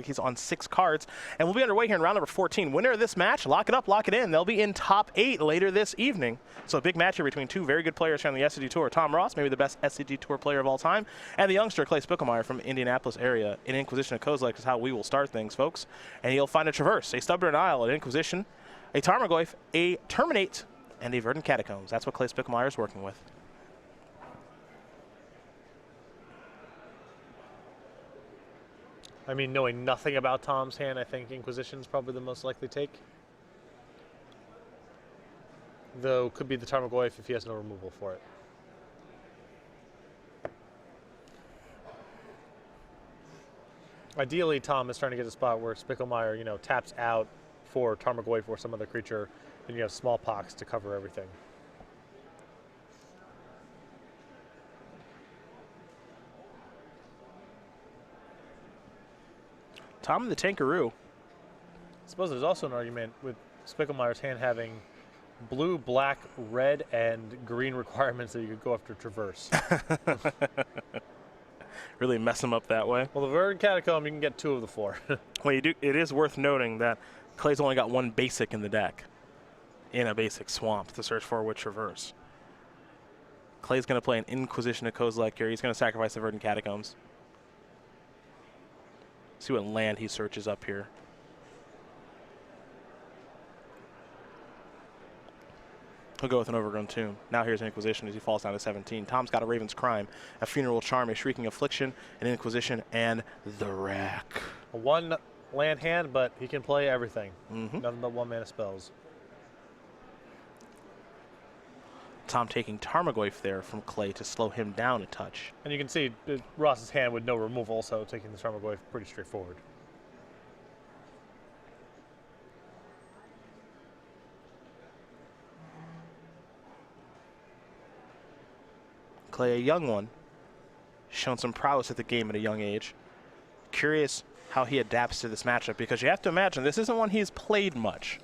He's on 6 cards, and we'll be underway here in round number 14. Winner of this match, lock it up, lock it in. They'll be in top 8 later this evening. So a big match here between two very good players here on the SCG Tour. Tom Ross, maybe the best SCG Tour player of all time, and the youngster Clay Spicklemire from Indianapolis area. In Inquisition of Kozilek is how we will start things, folks. And you'll find a Traverse, a Stubborn Isle, an Inquisition, a Tarmogoyf, a Terminate, and a Verdant Catacombs. That's what Clay Spicklemire is working with. I mean, knowing nothing about Tom's hand, I think Inquisition is probably the most likely take. Though, could be the Tarmogoyf if he has no removal for it. Ideally, Tom is trying to get a spot where Spicklemire, taps out for Tarmogoyf or some other creature, and you have Smallpox to cover everything. Tom the Tankaroo. I suppose there's also an argument with Spicklemire's hand having blue, black, red, and green requirements that you could go after Traverse. Really mess him up that way. Well, the Verdant Catacomb, you can get 2 of the 4. Well, it is worth noting that Clay's only got 1 basic in the deck, in a basic swamp to search for with Traverse. Clay's going to play an Inquisition of Kozilek here. He's going to sacrifice the Verdant Catacombs. See what land he searches up here. He'll go with an Overgrown Tomb. Now here's an Inquisition as he falls down to 17. Tom's got a Raven's Crime, a Funeral Charm, a Shrieking Affliction, an Inquisition, and the Rack. A 1 land hand, but he can play everything. Nothing but 1-mana spells. Tom taking Tarmogoyf there from Clay to slow him down a touch. And you can see Ross's hand with no removal, so taking the Tarmogoyf pretty straightforward. Clay, a young one, shown some prowess at the game at a young age. Curious how he adapts to this matchup, because you have to imagine this isn't one he's played much.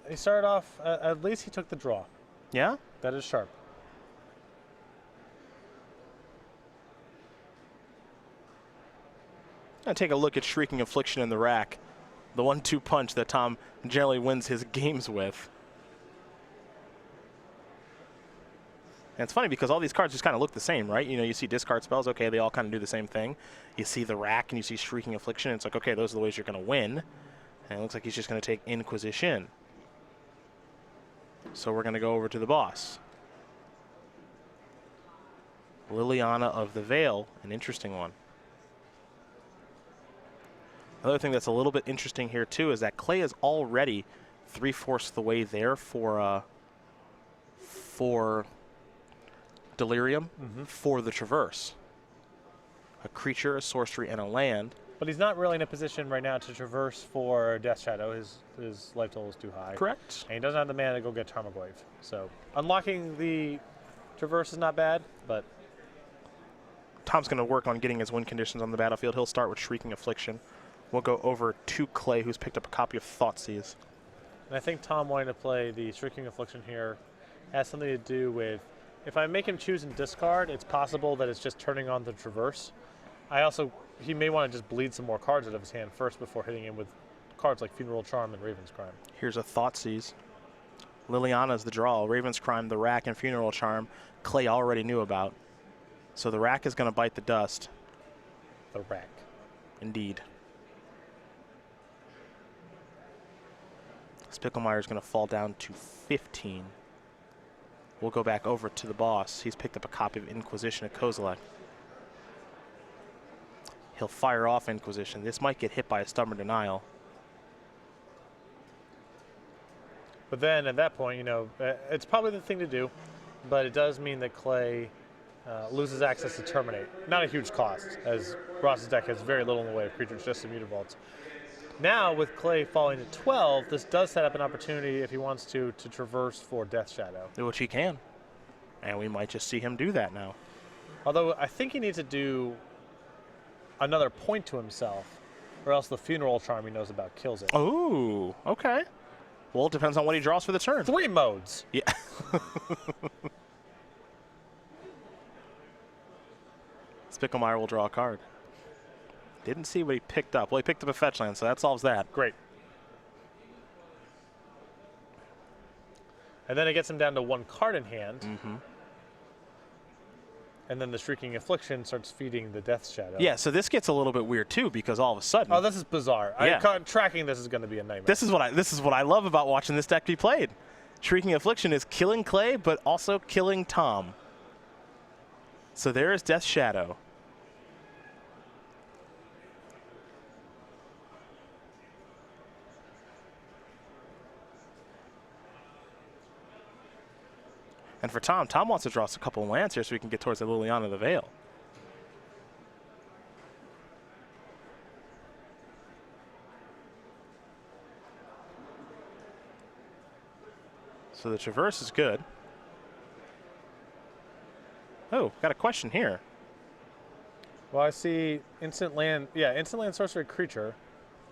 He started off, at least he took the draw. Yeah? That is sharp. Now take a look at Shrieking Affliction in the Rack. The 1-2 punch that Tom generally wins his games with. And it's funny because all these cards just kind of look the same, right? You see discard spells, okay, they all kind of do the same thing. You see the Rack and you see Shrieking Affliction, and it's like, okay, those are the ways you're going to win. And it looks like he's just going to take Inquisition. So we're going to go over to the boss. Liliana of the Veil, an interesting one. Another thing that's a little bit interesting here too is that Clay is already 3/4 the way there for Delirium for the Traverse. A creature, a sorcery, and a land. But he's not really in a position right now to Traverse for Death Shadow. His life total is too high. Correct. And he doesn't have the mana to go get Tarmogoyf. So unlocking the Traverse is not bad, but Tom's going to work on getting his win conditions on the battlefield. He'll start with Shrieking Affliction. We'll go over to Clay, who's picked up a copy of Thoughtseize. And I think Tom wanting to play the Shrieking Affliction here has something to do with, if I make him choose and discard, it's possible that it's just turning on the Traverse. He may want to just bleed some more cards out of his hand first before hitting him with cards like Funeral Charm and Raven's Crime. Here's a Thoughtseize. Liliana's the draw. Raven's Crime, the Rack, and Funeral Charm, Clay already knew about. So the Rack is going to bite the dust. The Rack. Indeed. Spicklemire is going to fall down to 15. We'll go back over to the boss. He's picked up a copy of Inquisition of Kozilek. He'll fire off Inquisition. This might get hit by a Stubborn Denial. But then at that point, it's probably the thing to do, but it does mean that Clay loses access to Terminate. Not a huge cost, as Ross's deck has very little in the way of creatures, just some Mutavaults. Now, with Clay falling to 12, this does set up an opportunity, if he wants to Traverse for Death Shadow. Which he can. And we might just see him do that now. Although, I think he needs to do another point to himself, or else the Funeral Charm he knows about kills it. Oh, okay. Well, it depends on what he draws for the turn. 3 modes. Yeah. Spicklemire will draw a card. Didn't see what he picked up. Well, he picked up a fetch land, so that solves that. Great. And then it gets him down to 1 card in hand. Mm-hmm. And then the Shrieking Affliction starts feeding the Death Shadow. Yeah, so this gets a little bit weird too, because all of a sudden. Oh, this is bizarre. Yeah. Tracking this is going to be a nightmare. This is what I love about watching this deck be played. Shrieking Affliction is killing Clay, but also killing Tom. So there is Death Shadow. And for Tom, Tom wants to draw us a couple of lands here so we can get towards the Liliana the Veil. So the Traverse is good. Oh, got a question here. Well, I see instant land. Yeah, instant land sorcery creature.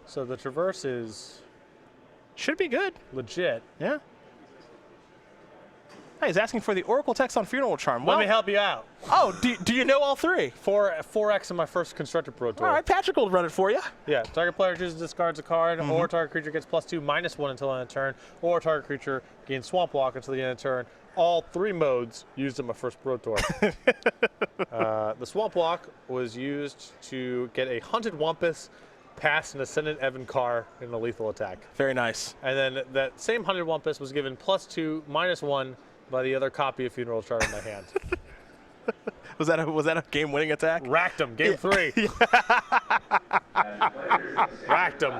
So the Traverse is Should be good. legit. Yeah. Hey, he's asking for the Oracle text on Funeral Charm. Let me help you out. Oh, do you know all three? 4X in my first Constructed Pro Tour. All right, Patrick will run it for you. Yeah, target player chooses discards a card, or target creature gets +2/-1 until end of turn, or target creature gains Swamp Walk until the end of turn. All 3 modes used in my first Pro Tour. The Swamp Walk was used to get a Hunted Wampus past an Ascendant Evan Carr in a lethal attack. Very nice. And then that same Hunted Wampus was given +2/-1 by the other copy of Funeral Chart in my hand. Was that a game-winning attack? Racked him, game 3. Racked him.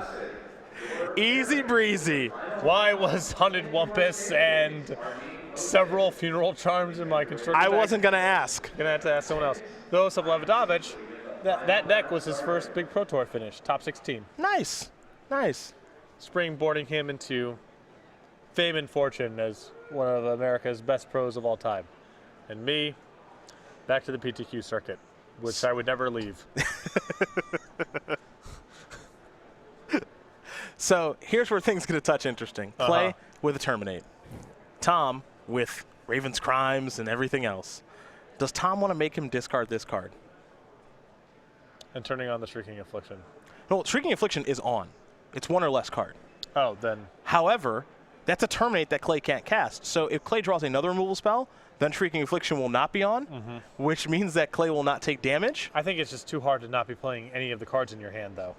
Easy breezy. Why was Hunted Wampus and several Funeral Charms in my construction I deck? wasn't going to ask. Gonna have to ask someone else. Though Levadovich, that deck was his first big Pro Tour finish, top 16. Nice. Nice. Springboarding him into fame and fortune as one of America's best pros of all time. And me, back to the PTQ circuit, which I would never leave. So here's where things get a touch interesting. Clay with a Terminate. Tom with Raven's Crimes and everything else. Does Tom want to make him discard this card? And turning on the Shrieking Affliction. No, Shrieking Affliction is on. It's 1 or less card. Oh, then. However, that's a Terminate that Clay can't cast. So if Clay draws another removal spell, then Shrieking Affliction will not be on, which means that Clay will not take damage. I think it's just too hard to not be playing any of the cards in your hand, though.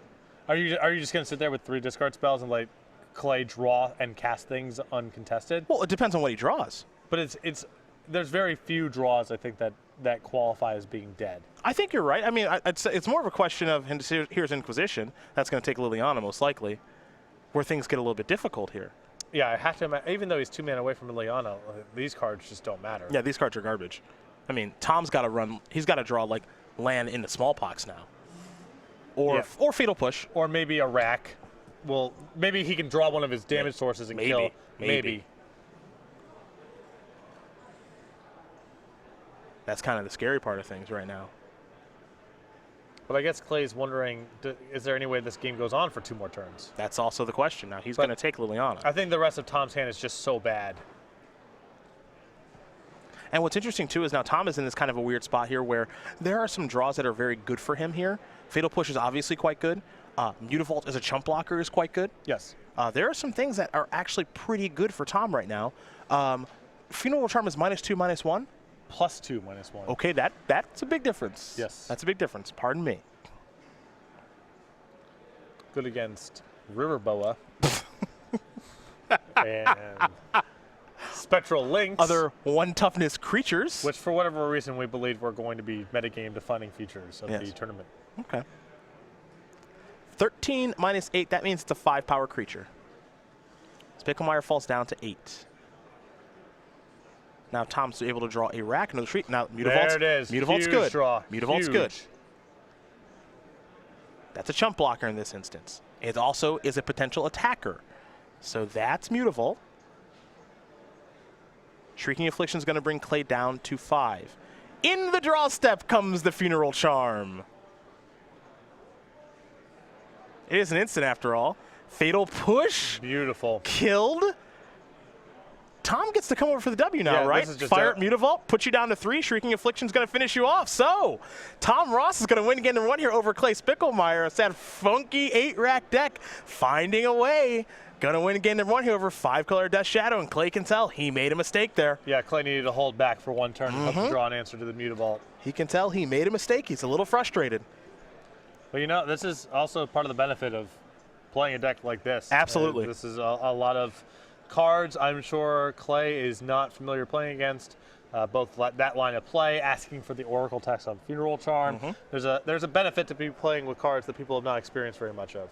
Are you just going to sit there with 3 discard spells and let Clay draw and cast things uncontested? Well, it depends on what he draws. But there's very few draws, I think, that qualify as being dead. I think you're right. I mean, I'd say it's more of a question of here's Inquisition. That's going to take Liliana most likely, where things get a little bit difficult here. Yeah, I have to. Even though he's 2 mana away from Liliana, these cards just don't matter. Yeah, these cards are garbage. I mean, Tom's got to run. He's got to draw like land into Smallpox now, or Fatal Push, or maybe a rack. Well, maybe he can draw one of his damage sources and kill. Maybe. That's kind of the scary part of things right now. But I guess Clay's wondering, is there any way this game goes on for 2 more turns? That's also the question. Now he's going to take Liliana. I think the rest of Tom's hand is just so bad. And what's interesting, too, is now Tom is in this kind of a weird spot here where there are some draws that are very good for him here. Fatal Push is obviously quite good. Mutavault as a chump blocker is quite good. Yes. There are some things that are actually pretty good for Tom right now. Funeral Charm is -2/-1. +2/-1. Okay, that's a big difference. Yes. That's a big difference. Pardon me. Good against River Boa. And Spectral Lynx. Other 1 toughness creatures. Which, for whatever reason, we believe were going to be metagame defining features of the tournament. Okay. 13/-8, that means it's a 5 power creature. Spicklemire falls down to 8. Now Tom's able to draw a rack into the street. Now Mutavault's, there it is. Mutavault's Huge good. Draw. Mutavault's good. That's a chump blocker in this instance. It also is a potential attacker. So that's Mutavault. Shrieking Affliction is going to bring Clay down to 5. In the draw step comes the Funeral Charm. It is an instant after all. Fatal Push. Beautiful. Killed. Tom gets to come over for the W now, Yeah, right? this is just Fire up Mutavault, put you down to 3. Shrieking Affliction's going to finish you off. So, Tom Ross is going to win game number 1 here over Clay Spicklemire. It's that funky 8-rack deck finding a way. Going to win game number 1 here over 5-color Death Shadow, and Clay can tell he made a mistake there. Yeah, Clay needed to hold back for 1 turn to draw an answer to the Mutavault. He can tell he made a mistake. He's a little frustrated. Well, you know, this is also part of the benefit of playing a deck like this. Absolutely. This is a lot of cards I'm sure Clay is not familiar playing against. Both that line of play, asking for the Oracle text on Funeral Charm. There's a benefit to be playing with cards that people have not experienced very much of.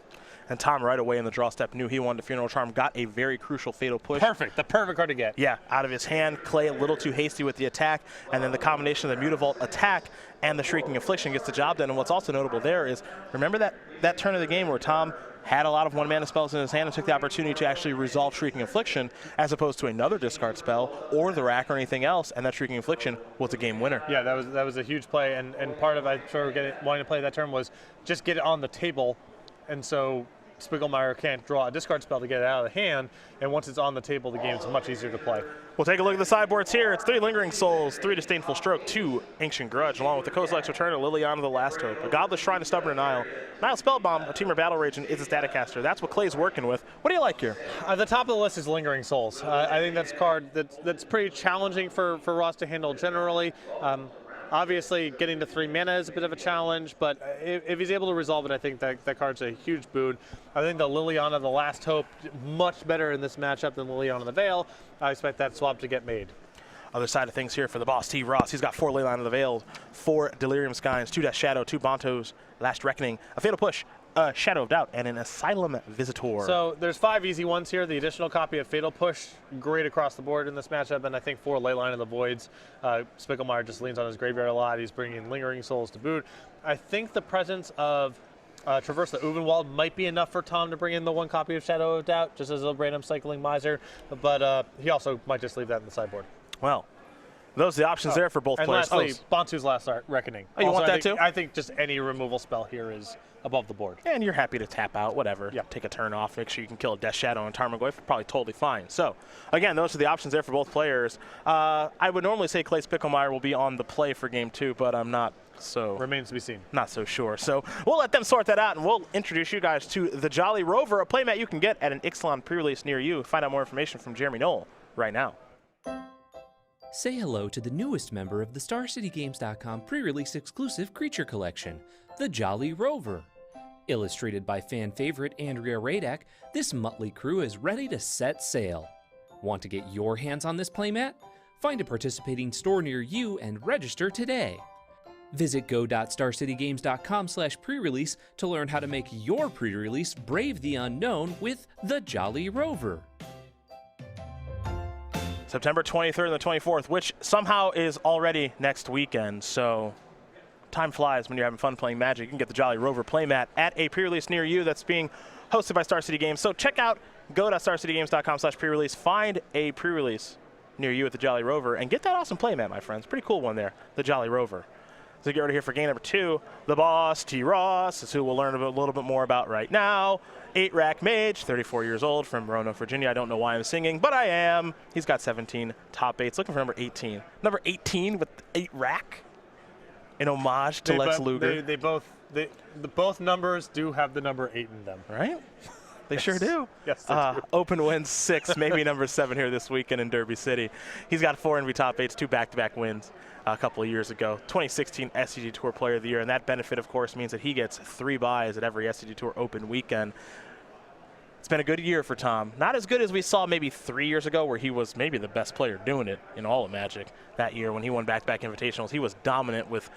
And Tom right away in the draw step knew he wanted a Funeral Charm, got a very crucial Fatal Push. Perfect, the perfect card to get. Yeah, out of his hand. Clay a little too hasty with the attack, and then the combination of the Mutavault attack and the Shrieking Affliction gets the job done. And what's also notable there is, remember that turn of the game where Tom had a lot of 1-mana spells in his hand and took the opportunity to actually resolve Shrieking Affliction as opposed to another discard spell or the rack or anything else, and that Shrieking Affliction was a game winner. Yeah, that was a huge play, and part of I sort of wanting to play that turn was just get it on the table, and so Spicklemire can't draw a discard spell to get it out of the hand, and once it's on the table, the game's much easier to play. We'll take a look at the sideboards here. It's 3 Lingering Souls, 3 Disdainful Stroke, 2 Ancient Grudge, along with the Kozilek's Return of Liliana the Last Hope, a Godless Shrine of Stubborn Nile. Nile Spellbomb, a Temur Battle Rage, and is a Static Caster. That's what Clay's working with. What do you like here? The top of the list is Lingering Souls. I think that's a card that's pretty challenging for Ross to handle generally. Obviously, getting to 3 mana is a bit of a challenge, but if he's able to resolve it, I think that card's a huge boon. I think the Liliana, the Last Hope, much better in this matchup than Liliana the Veil. I expect that swap to get made. Other side of things here for the boss, T. Ross. He's got 4 Leyline of the Veil, 4 Delirium Skies, 2 Death Shadow, 2 Bontos, Last Reckoning, a Fatal Push, a Shadow of Doubt, and an Asylum Visitor. So there's 5 easy ones here. The additional copy of Fatal Push, great across the board in this matchup, and I think 4 Leyline of the Voids. Spicklemire just leans on his graveyard a lot. He's bringing Lingering Souls to boot. I think the presence of Traverse the Uvenwald might be enough for Tom to bring in the 1 copy of Shadow of Doubt, just as a random cycling miser, but he also might just leave that in the sideboard. Well, those are the options there for both and players. Lastly, Bantu's Last Reckoning. Oh, you also, want that too? I think just any removal spell here is above the board. And you're happy to tap out, whatever. Yep. Take a turn off, make sure you can kill a Death Shadow and Tarmogoyf, probably totally fine. So, again, those are the options there for both players. I would normally say Clay Spicklemire will be on the play for game 2, but I'm not so... Remains to be seen. Not so sure. So we'll let them sort that out, and we'll introduce you guys to the Jolly Rover, a playmat you can get at an Ixalan pre-release near you. Find out more information from Jeremy Knoll right now. Say hello to the newest member of the StarCityGames.com pre-release exclusive creature collection, the Jolly Rover. Illustrated by fan favorite Andrea Radek, this motley crew is ready to set sail. Want to get your hands on this playmat? Find a participating store near you and register today. Visit go.starcitygames.com/pre-release to learn how to make your pre-release brave the unknown with the Jolly Rover. September 23rd and the 24th, which somehow is already next weekend. So time flies when you're having fun playing Magic. You can get the Jolly Rover playmat at a pre-release near you that's being hosted by Star City Games. So check out go.starcitygames.com/pre-release. Find a pre-release near you at the Jolly Rover and get that awesome playmat, my friends. Pretty cool one there, the Jolly Rover. So get ready here for game number 2. The boss, T. Ross, is who we'll learn a little bit more about right now. 8-rack mage, 34 years old, from Roanoke, Virginia. I don't know why I'm singing, but I am. He's got 17 top 8s. Looking for number 18. Number 18 with 8-rack. In homage to Lex Luger. Both numbers do have the number 8 in them. Right? They sure do. Yes, they do. Open wins 6, maybe number 7 here this weekend in Derby City. He's got 4 NV top 8s, 2 back-to-back wins a couple of years ago. 2016 SCG Tour Player of the Year, and that benefit, of course, means that he gets 3 buys at every SCG Tour Open weekend. It's been a good year for Tom. Not as good as we saw maybe 3 years ago, where he was maybe the best player doing it in all of Magic. That year when he won back-to-back invitationals, he was dominant with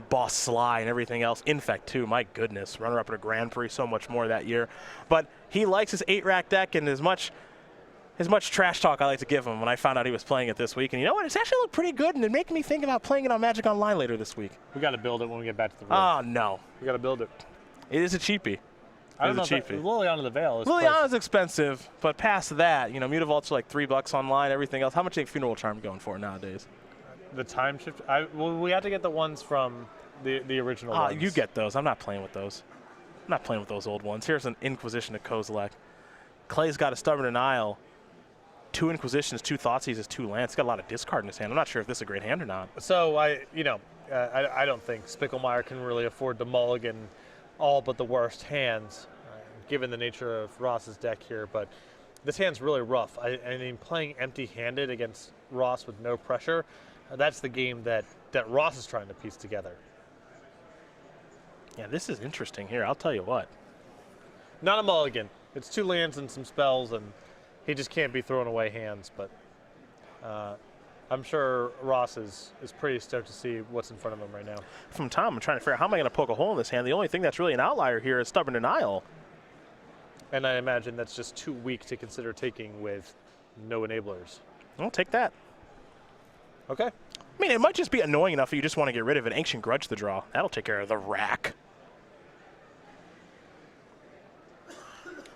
Boss Sly and everything else. Infect too, my goodness. Runner-up at a Grand Prix, so much more that year. But he likes his 8-rack deck, and as much trash talk I like to give him when I found out he was playing it this week. And you know what? It's actually looked pretty good, and it made me think about playing it on Magic Online later this week. We got to build it when we get back to the room. Oh, no. We got to build it. It is a cheapie. I don't know if Liliana the Veil is Liliana's expensive, but past that, you know, Mutavaults are like $3 online, everything else. How much do you think Funeral Charm going for nowadays? The time shift? Well, we have to get the ones from the original ones. You get those. I'm not playing with those. I'm not playing with those old ones. Here's an Inquisition of Kozilek. Clay's got a Stubborn Denial, 2 Inquisitions, 2 Thoughtseizes, 2 lands. He's got a lot of discard in his hand. I'm not sure if this is a great hand or not. So I don't think Spicklemire can really afford to mulligan all but the worst hands, given the nature of Ross's deck here. But this hand's really rough. I mean, playing empty-handed against Ross with no pressure, that's the game that Ross is trying to piece together. Yeah, this is interesting here. I'll tell you what. Not a mulligan. It's 2 lands and some spells, and he just can't be throwing away hands. But I'm sure Ross is pretty stoked to see what's in front of him right now. From Tom, I'm trying to figure out how am I going to poke a hole in this hand. The only thing that's really an outlier here is Stubborn Denial. And I imagine that's just too weak to consider taking with no enablers. I'll take that. Okay. I mean, it might just be annoying enough that you just want to get rid of it. Ancient Grudge the draw. That'll take care of the rack.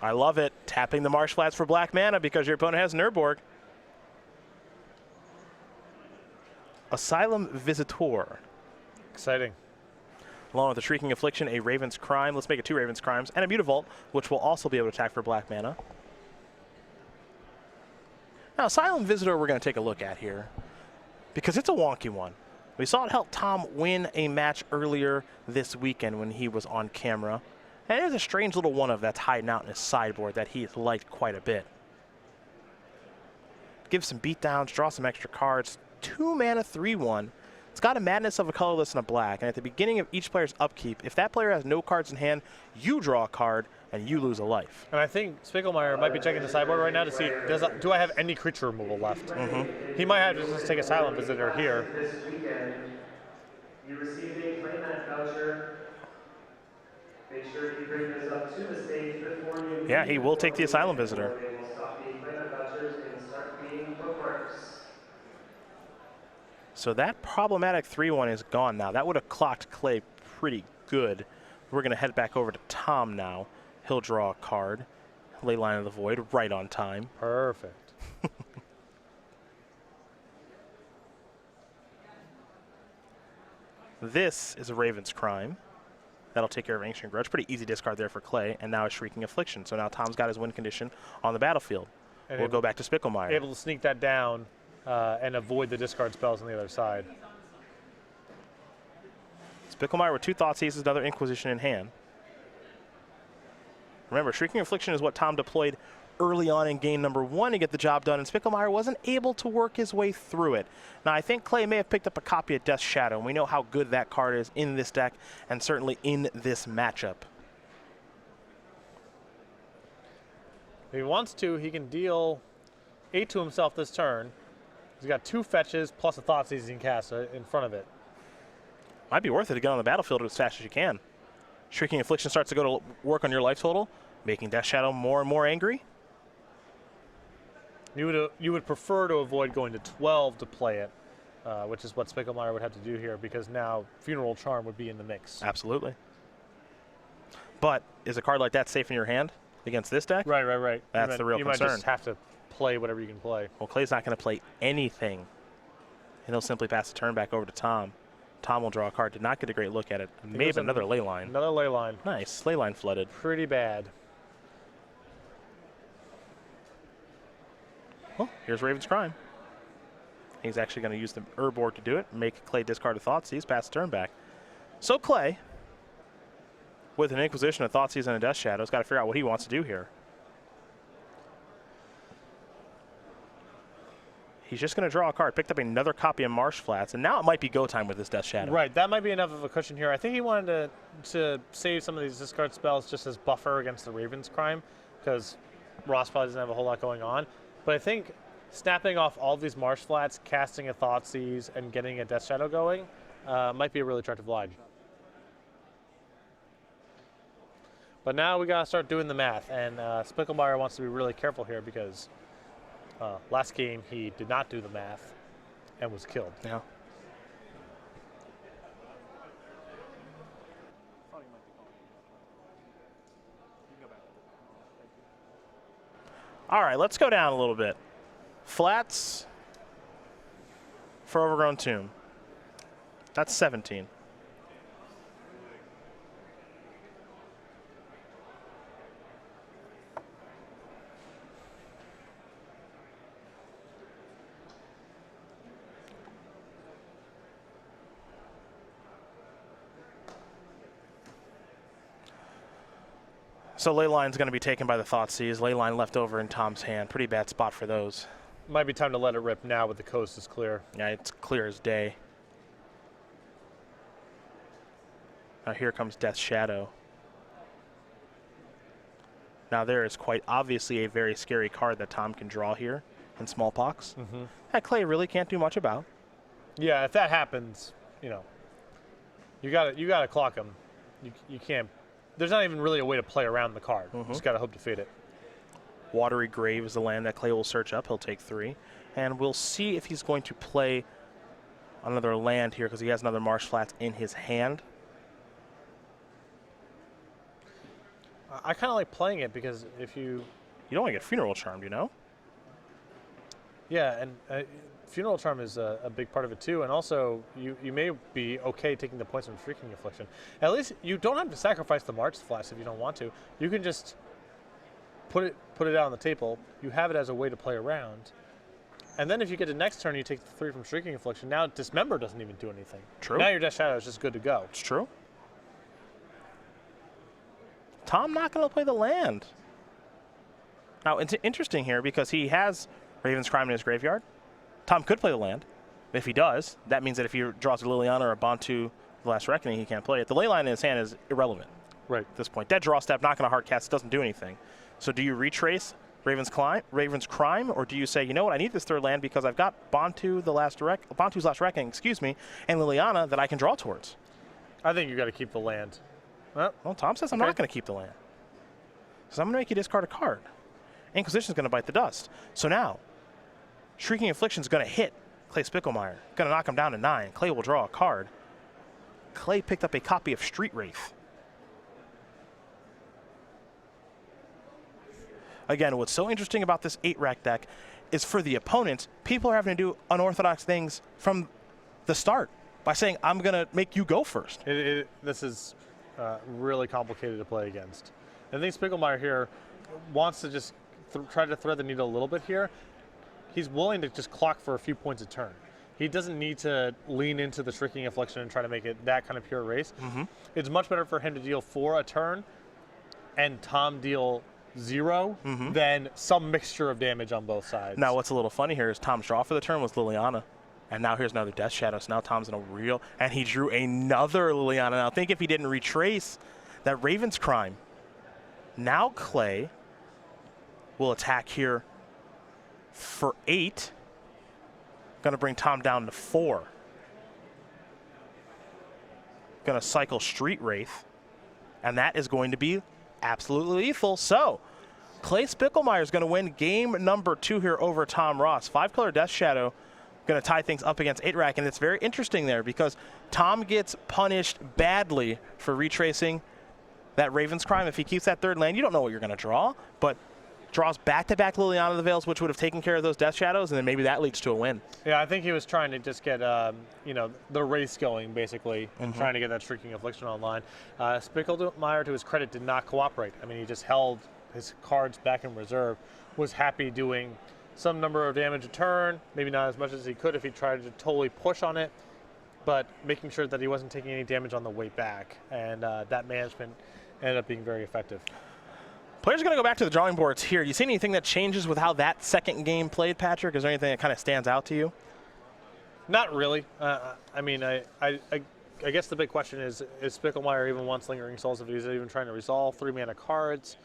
I love it. Tapping the Marsh Flats for black mana because your opponent has Nurborg. Asylum Visitor. Exciting. Along with the Shrieking Affliction, a Raven's Crime. Let's make it 2 Raven's Crimes. And a Mutavault, which will also be able to attack for black mana. Now, Asylum Visitor we're going to take a look at here because it's a wonky one. We saw it help Tom win a match earlier this weekend when he was on camera. And there's a strange little one of that's hiding out in his sideboard that he's liked quite a bit. Give some beatdowns, draw some extra cards. 2 mana, 3/1. It's got a Madness of a colorless and a black. And at the beginning of each player's upkeep, if that player has no cards in hand, you draw a card and you lose a life. And I think Spicklemire might be checking the sideboard right now to see, do I have any creature removal left? He might have to just take Asylum Visitor here. This weekend, you received a playmat voucher. Make sure you bring this up to the stage before you. Yeah, he will take the Asylum Visitor. They will stop being playmat vouchers and start being bookmarks. So that problematic 3/1 is gone now. That would have clocked Clay pretty good. We're going to head back over to Tom now. He'll draw a card. Leyline of the Void, right on time. Perfect. This is a Raven's Crime. That'll take care of Ancient Grudge. Pretty easy discard there for Clay. And now a Shrieking Affliction. So now Tom's got his win condition on the battlefield. And we'll go back to Spicklemire. Able to sneak that down and avoid the discard spells on the other side. Spicklemire with 2 Thoughtseizes, another Inquisition in hand. Remember, Shrieking Affliction is what Tom deployed early on in game number 1 to get the job done, and Spicklemire wasn't able to work his way through it. Now, I think Clay may have picked up a copy of Death's Shadow, and we know how good that card is in this deck and certainly in this matchup. If he wants to, he can deal 8 to himself this turn. He's got 2 fetches plus a Thoughtseize he can cast in front of it. Might be worth it to get on the battlefield as fast as you can. Shrieking Affliction starts to go to work on your life total, making Death Shadow more and more angry. You would prefer to avoid going to 12 to play it, which is what Spicklemire would have to do here because now Funeral Charm would be in the mix. Absolutely. But is a card like that safe in your hand against this deck? Right. That's the real you concern. You might just have to play whatever you can play. Well, Clay's not going to play anything. And he'll simply pass the turn back over to Tom. Tom will draw a card. Did not get a great look at it. Maybe another Leyline. Another Leyline. Nice. Leyline flooded. Pretty bad. Well, here's Raven's Crime. He's actually going to use the Urborg to do it. Make Clay discard a Thoughtseize, pass the turn back. So Clay, with an Inquisition, a Thoughtseize, and a Death Shadow, has got to figure out what he wants to do here. He's just going to draw a card. Picked up another copy of Marsh Flats, and now it might be go time with this Death Shadow. Right, that might be enough of a cushion here. I think he wanted to save some of these discard spells just as buffer against the Raven's Crime, because Ross probably doesn't have a whole lot going on. But I think snapping off all of these Marsh Flats, casting a Thoughtseize, and getting a Death Shadow going might be a really attractive line. But now we got to start doing the math, and Spicklemire wants to be really careful here because last game he did not do the math and was killed. Yeah. All right, let's go down a little bit. Flats for Overgrown Tomb. That's 17. So Leyline's going to be taken by the Thoughtseize. Leyline left over in Tom's hand. Pretty bad spot for those. Might be time to let it rip now with the coast is clear. Yeah, it's clear as day. Now here comes Death's Shadow. Now there is quite obviously a very scary card that Tom can draw here in Smallpox. That Clay really can't do much about. Yeah, if that happens, you know, you gotta clock him. You can't. There's not even really a way to play around the card. You just gotta hope to fade it. Watery Grave is the land that Clay will search up. He'll take 3. And we'll see if he's going to play another land here because he has another Marsh Flats in his hand. I kind of like playing it because if you... You don't want to get Funeral Charmed, you know? Yeah, and Funeral Charm is a big part of it too. And also, you may be okay taking the points from Shrieking Affliction. At least you don't have to sacrifice the Marsh Flats if you don't want to. You can just put it out on the table. You have it as a way to play around. And then if you get to next turn, you take the 3 from Shrieking Affliction. Now Dismember doesn't even do anything. True. Now your Death Shadow is just good to go. It's true. Tom not going to play the land. Now, it's interesting here because he has Raven's Crime in his graveyard. Tom could play the land. If he does, that means that if he draws a Liliana or a Bantu the Last Reckoning, he can't play it. The Leyline in his hand is irrelevant at this point. Dead Draw Step, not going to hard cast, doesn't do anything. So do you retrace Raven's Crime, or do you say, you know what, I need this 3rd land because I've got Bantu's Last Reckoning, and Liliana that I can draw towards? I think you got to keep the land. Well, Tom says I'm not going to keep the land. So I'm going to make you discard a card. Inquisition's going to bite the dust. So now, Shrieking Affliction's going to hit Clay Spicklemire. Going to knock him down to 9. Clay will draw a card. Clay picked up a copy of Street Wraith. Again, what's so interesting about this 8-rack deck is for the opponents, people are having to do unorthodox things from the start by saying, I'm going to make you go first. This is really complicated to play against. I think Spicklemire here wants to just try to thread the needle a little bit here. He's willing to just clock for a few points a turn. He doesn't need to lean into the Shrieking Affliction and try to make it that kind of pure race. It's much better for him to deal 4 a turn and Tom deal 0 than some mixture of damage on both sides. Now, what's a little funny here is Tom's draw for the turn was Liliana. And now here's another Death Shadow. So now Tom's in a real... And he drew another Liliana. Now, think if he didn't retrace that Raven's Crime. Now Clay will attack here for 8. Going to bring Tom down to 4. Going to cycle Street Wraith. And that is going to be absolutely lethal. So, Clay Spicklemire is going to win game number 2 here over Tom Ross. 5-color Death Shadow going to tie things up against 8-rack. And it's very interesting there because Tom gets punished badly for retracing that Raven's Crime. If he keeps that 3rd land, you don't know what you're going to draw, but draws back-to-back Liliana of the Veils, which would have taken care of those Death Shadows, and then maybe that leads to a win. Yeah, I think he was trying to just get, you know, the race going, basically, and trying to get that Shrieking Affliction online. Spicklemire, to his credit, did not cooperate. I mean, he just held his cards back in reserve, was happy doing some number of damage a turn, maybe not as much as he could if he tried to totally push on it, but making sure that he wasn't taking any damage on the way back, and that management ended up being very effective. Players are going to go back to the drawing boards here. Do you see anything that changes with how that second game played, Patrick? Is there anything that kind of stands out to you? Not really. I mean, I guess the big question is Spicklemire even wants Lingering Souls if he's even trying to resolve 3-mana cards?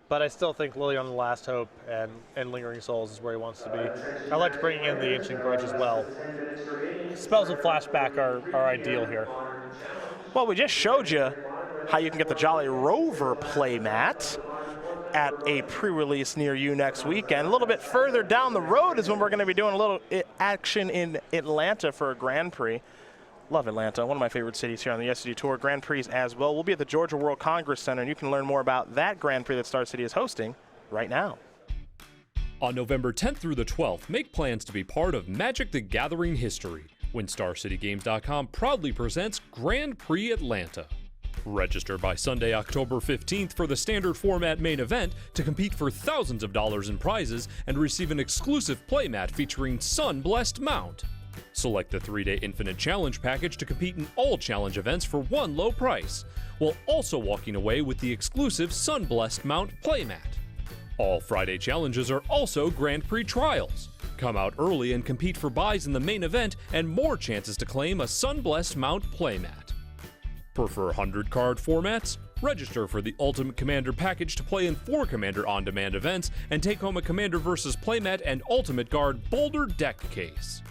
But I still think Lily on the Last Hope and Lingering Souls is where he wants to be. I like bringing in the Ancient Grudge as well. Spells of Flashback are ideal here. Well, we just showed you how you can get the Jolly Rover playmat at a pre-release near you next weekend. A little bit further down the road is when we're going to be doing a little action in Atlanta for a Grand Prix. Love Atlanta, one of my favorite cities here on the SCG Tour. Grand Prix as well. We'll be at the Georgia World Congress Center, and you can learn more about that Grand Prix that Star City is hosting right now. On November 10th through the 12th, make plans to be part of Magic the Gathering history when StarCityGames.com proudly presents Grand Prix Atlanta. Register by Sunday, October 15th for the standard format main event to compete for thousands of dollars in prizes and receive an exclusive playmat featuring Sun Blessed Mount. Select the 3-day Infinite Challenge package to compete in all challenge events for one low price, while also walking away with the exclusive Sunblessed Mount playmat. All Friday challenges are also Grand Prix trials. Come out early and compete for buys in the main event and more chances to claim a Sunblessed Mount playmat. Prefer 100-card formats? Register for the Ultimate Commander package to play in 4 Commander on-demand events and take home a Commander vs. playmat and Ultimate Guard Boulder deck case.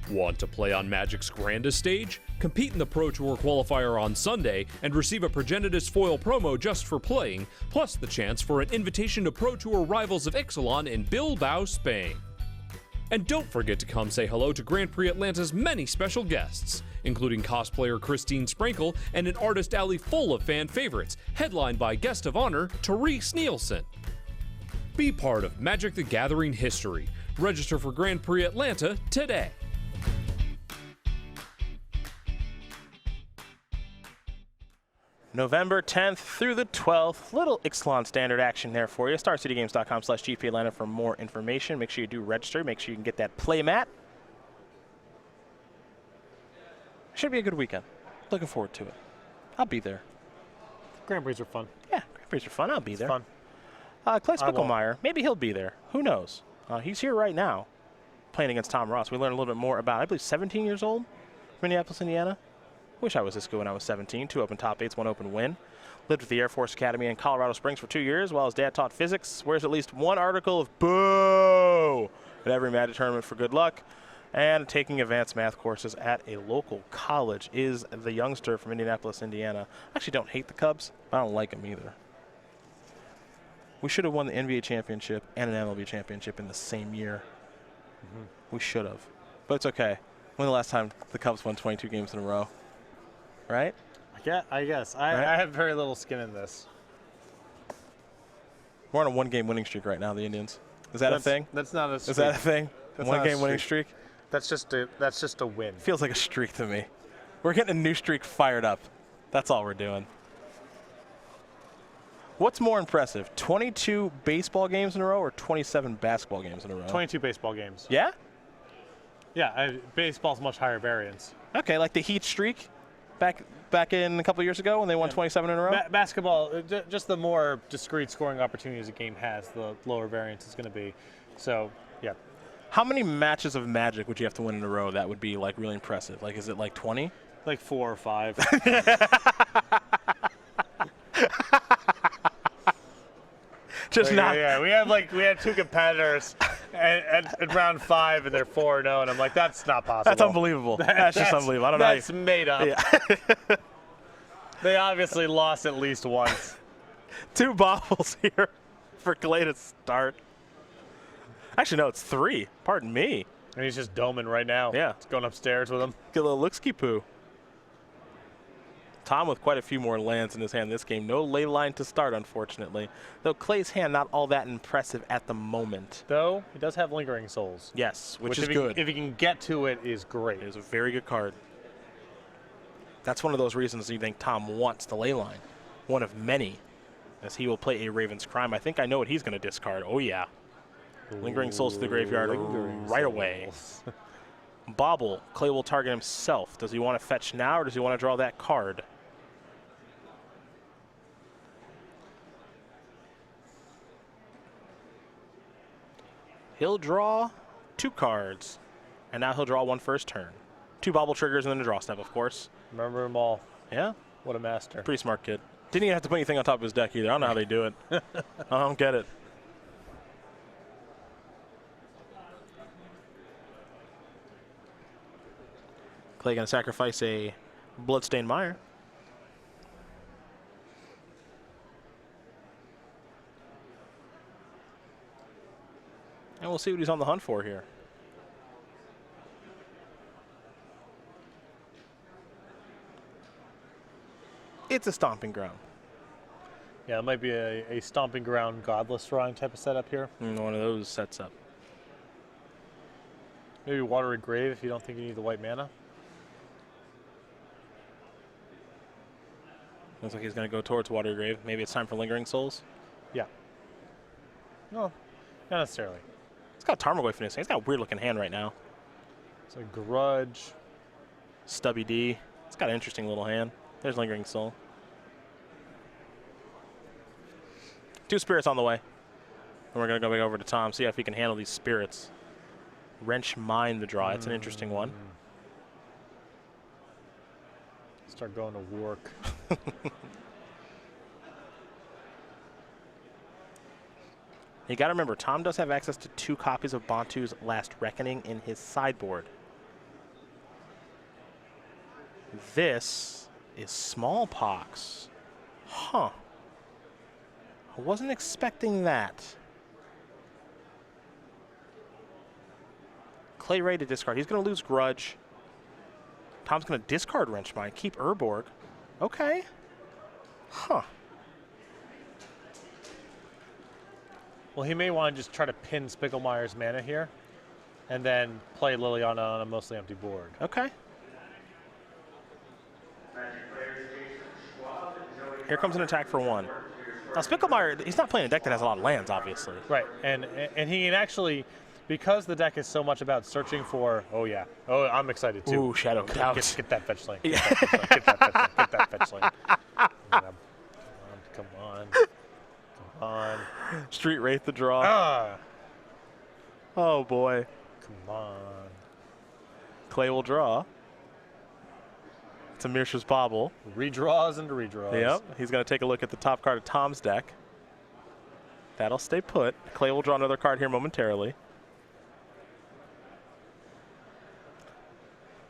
Want to play on Magic's grandest stage? Compete in the Pro Tour qualifier on Sunday and receive a Progenitus foil promo just for playing, plus the chance for an invitation to Pro Tour Rivals of Ixalan in Bilbao, Spain. And don't forget to come say hello to Grand Prix Atlanta's many special guests, including cosplayer Christine Sprankle and an artist alley full of fan favorites, headlined by guest of honor Therese Nielsen. Be part of Magic the Gathering history. Register for Grand Prix Atlanta today. November 10th through the 12th. Little Ixalan standard action there for you. StarCityGames.com/GP Atlanta for more information. Make sure you do register. Make sure you can get that playmat. Should be a good weekend. Looking forward to it. I'll be there. Grand Prix are fun. Yeah, Grand Prix are fun. I'll be there. Fun. Clay Spicklemire, maybe he'll be there. Who knows? He's here right now playing against Tom Ross. We learned a little bit more about, I believe, 17 years old, Minneapolis, Indiana. Wish I was this good when I was 17. 2 open top 8s, 1 open win. Lived at the Air Force Academy in Colorado Springs for 2 years while his dad taught physics. Wears at least 1 article of boo at every Magic tournament for good luck. And taking advanced math courses at a local college is the youngster from Indianapolis, Indiana. I actually don't hate the Cubs, but I don't like them either. We should have won the NBA championship and an MLB championship in the same year. We should have. But it's okay. When the last time the Cubs won 22 games in a row? Right? I guess. I have very little skin in this. We're on a 1-game winning streak right now, the Indians. Is that a thing? That's not a streak. Is that a thing? That's 1-game winning streak? That's just a win. Feels like a streak to me. We're getting a new streak fired up. That's all we're doing. What's more impressive, 22 baseball games in a row or 27 basketball games in a row? 22 baseball games. Yeah? Yeah, baseball's much higher variance. Okay, like the Heat streak back in a couple of years ago when they won 27 in a row? Basketball, just the more discrete scoring opportunities a game has, the lower variance is going to be. So, yeah. How many matches of Magic would you have to win in a row that would be like really impressive? Like, is it like 20? Like 4 or 5. Just not. Yeah, we had 2 competitors at round 5 and they're 4-0, and I'm like, that's not possible. That's unbelievable. That's just unbelievable. I don't know. That's made up. Yeah. They obviously lost at least once. 2 bobbles here for Clay to start. Actually, no, it's 3. Pardon me. And he's just doming right now. Yeah. It's going upstairs with him. Get a little looksky poo. Tom with quite a few more lands in his hand this game. No ley line to start, unfortunately. Though Clay's hand not all that impressive at the moment. Though, he does have Lingering Souls. Yes, which is if good. If he can get to it, is great. It is a very good card. That's one of those reasons you think Tom wants the ley line. One of many, as he will play a Raven's Crime. I think I know what he's going to discard. Oh, yeah. Lingering Souls to the graveyard right away. Bobble. Clay will target himself. Does he want to fetch now, or does he want to draw that card? He'll draw 2 cards, and now he'll draw 1 first turn. 2 bobble triggers and then a draw step, of course. Remember them all. Yeah. What a master. Pretty smart kid. Didn't even have to put anything on top of his deck either. I don't know how they do it. I don't get it. Clay going to sacrifice a Bloodstained Mire. And we'll see what he's on the hunt for here. It's a Stomping Ground. Yeah, it might be a Stomping Ground Godless Drawing type of setup here. One of those sets up. Maybe Watery Grave if you don't think you need the white mana. Looks like he's going to go towards Watery Grave. Maybe it's time for Lingering Souls. Yeah. No, not necessarily. He's got Tarmogoyf in his hand. He's got a weird looking hand right now. It's a Grudge. Stubby D. It's got an interesting little hand. There's Lingering Soul. 2 spirits on the way. And we're going to go back over to Tom, see if he can handle these spirits. Wrench Mine the draw. It's an interesting one. Start going to work. You got to remember, Tom does have access to 2 copies of Bantu's Last Reckoning in his sideboard. This is Smallpox. Huh. I wasn't expecting that. Clay ready to discard. He's going to lose Grudge. Tom's going to discard Wrench Mine, keep Urborg. Okay. Huh. Well, he may want to just try to pin Spicklemire's mana here and then play Liliana on a mostly empty board. Okay. Here comes an attack for 1. Now, Spicklemire, he's not playing a deck that has a lot of lands, obviously. Right, and he can actually, because the deck is so much about searching for, oh yeah, oh, I'm excited too. Ooh, Shadow Couch. Get that fetch lane. Get that fetch lane. Get that fetch lane. Come on. Come on. Street Wraith the draw. Ah. Oh, boy. Come on. Clay will draw. It's a Mirsh's Bobble. Redraws and redraws. Yep. He's going to take a look at the top card of Tom's deck. That'll stay put. Clay will draw another card here momentarily.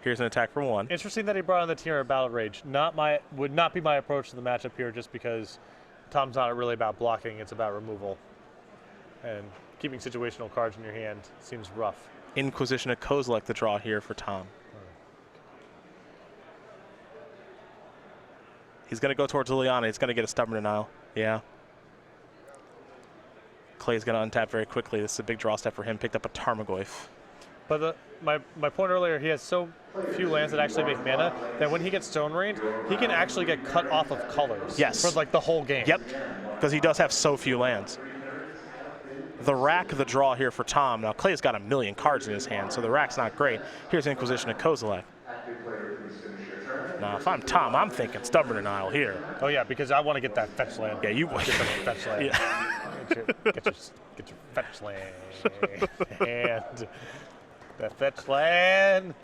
Here's an attack for 1. Interesting that he brought on the Team of Battle Rage. Would not be my approach to the matchup here, just because Tom's not really about blocking, it's about removal. And keeping situational cards in your hand seems rough. Inquisition of Kozilek the draw here for Tom. He's going to go towards Liliana. He's going to get a Stubborn Denial. Yeah. Clay's going to untap very quickly. This is a big draw step for him. Picked up a Tarmogoyf. But my point earlier, he has so few lands that actually make mana that when he gets Stone Rained, he can actually get cut off of colors. Yes. For like the whole game. Yep. Because he does have so few lands. The rack, the draw here for Tom. Now, Clay's got a million cards in his hand, so the rack's not great. Here's Inquisition of Kozilek. Now, if I'm Tom, I'm thinking Stubborn Denial here. Oh yeah, because I want to get that fetch land. Yeah, you get that fetch land. Yeah. Get your fetch land. And that fetch land.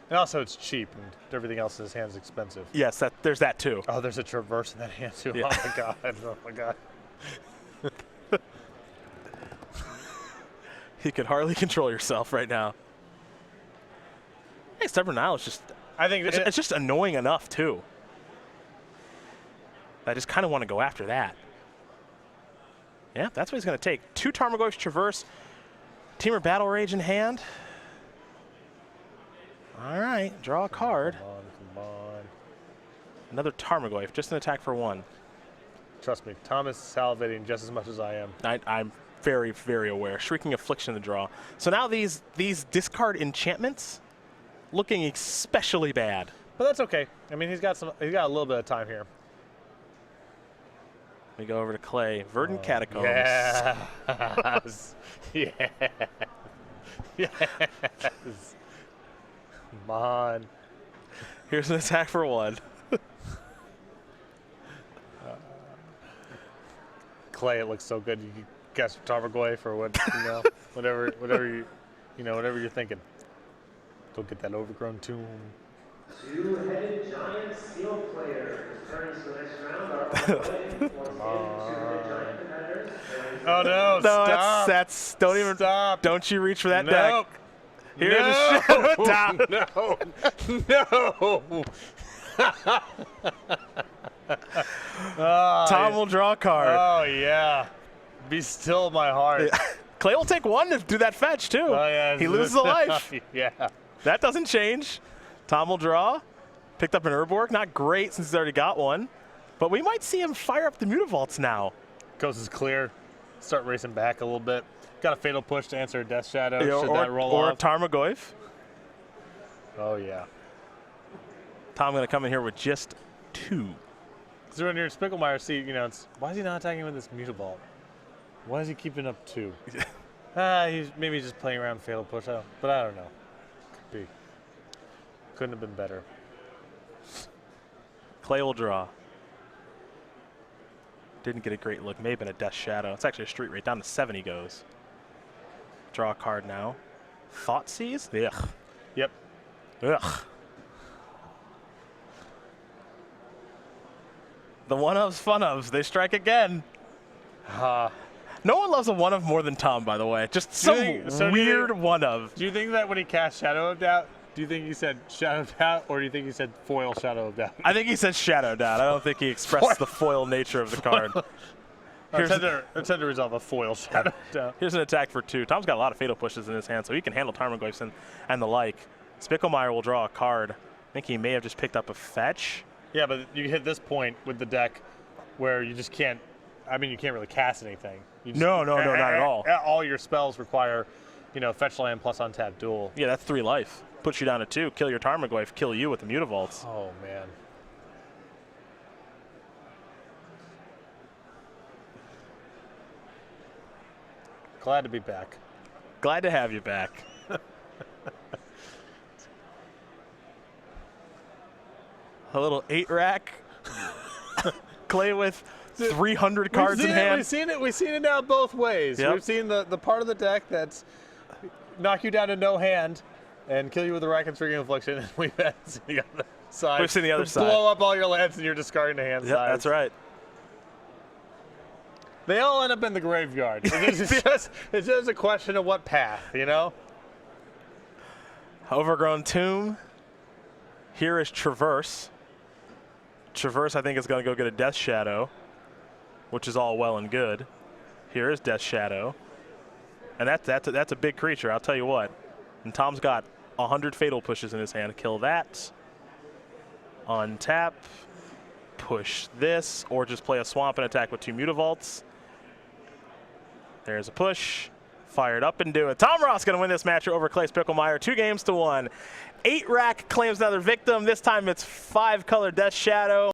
And also, it's cheap, and everything else in his hand is expensive. Yes, there's that too. Oh, there's a Traverse in that hand too. Yeah. Oh my god. Oh my god. You can hardly control yourself right now. Hey, Stubborn Denial is just, I think it's just annoying enough too. I just kind of want to go after that. Yeah, that's what he's going to take. 2 Tarmogoyf Traverse, Teamer Battle Rage in hand. All right, draw a card. Come on. Another Tarmogoyf, just an attack for 1. Trust me, Tom is salivating just as much as I am. I'm very, very aware. Shrieking Affliction in the draw. So now these discard enchantments looking especially bad. But that's okay. I mean, he's got a little bit of time here. We go over to Clay. Verdant Catacombs. Yes. Yes. Yes. Come on. Here's an attack for 1. Clay, it looks so good. You guess Tarmogoyf or what, whatever you're thinking. Go get that overgrown tomb. 2-headed giant steel player. Returning to the next round are two-headed giant competitors. Oh no! No, stop! that's don't even Stop! Don't you reach for that Nope. deck. Here's a Shadow Down. No! Tom will draw a card. Oh yeah. Be still, my heart. Clay will take 1 to do that fetch too. Oh yeah. He loses a life. Yeah. That doesn't change. Tom will draw. Picked up an Urborg. Not great since he's already got 1. But we might see him fire up the Mutavaults now. Coast is clear. Start racing back a little bit. Got a Fatal Push to answer a Death Shadow. Yeah, Should that roll or off? a Tarmogoyf. Oh yeah. Tom going to come in here with just 2. So when you're in Spicklemire, see, it's why is he not attacking with this Mutavault? Why is he keeping up 2? He's maybe just playing around Fatal Push, but I don't know. be. Couldn't have been better. Clay will draw. Didn't get a great look. May have been a Death Shadow. It's actually a street rate. Down to 7 he goes. Draw a card now. Thoughtseize? Ugh. Yep. Ugh. The one-ofs, fun-ofs. They strike again. No one loves a one-of more than Tom, by the way. Just some weird one-of. Do you think that when he cast Shadow of Doubt, do you think he said Shadow of Doubt, or do you think he said foil Shadow of Doubt? I think he said Shadow Doubt. I don't think he expressed the foil nature of the card. Intend to resolve a foil Shadow of Doubt. Here's an attack for 2. Tom's got a lot of fatal pushes in his hand, so he can handle Tarmogoyfs and the like. Spicklemire will draw a card. I think he may have just picked up a fetch. Yeah, but you hit this point with the deck where you just can't. I mean, you can't really cast anything. You just, No, not at all. All your spells require, fetch land plus untap duel. Yeah, that's 3 life. Puts you down to 2. Kill your Tarmogoyf. Kill you with the Mutavaults. Oh man. Glad to be back. Glad to have you back. A little 8-rack. Clay with 300 cards in hand. We've seen it now both ways. Yep. We've seen the part of the deck that's knock you down to no hand and kill you with a Rack and Striking Affliction, and we've seen the other side. We've seen the other side. Blow up all your lands and you're discarding the hand Yep, size. that's right. They all end up in the graveyard. It's just a question of what path, Overgrown Tomb. Here is Traverse. Traverse, I think, is going to go get a Death Shadow, which is all well and good. Here is Death Shadow. And that's a big creature, I'll tell you what. And Tom's got 100 fatal pushes in his hand. Kill that. Untap. Push this. Or just play a swamp and attack with 2 Mutavaults. There's a push. Fire it up and do it. Tom Ross going to win this match over Clay Spicklemire 2-1. 8-rack claims another victim. This time it's 5-color Death Shadow.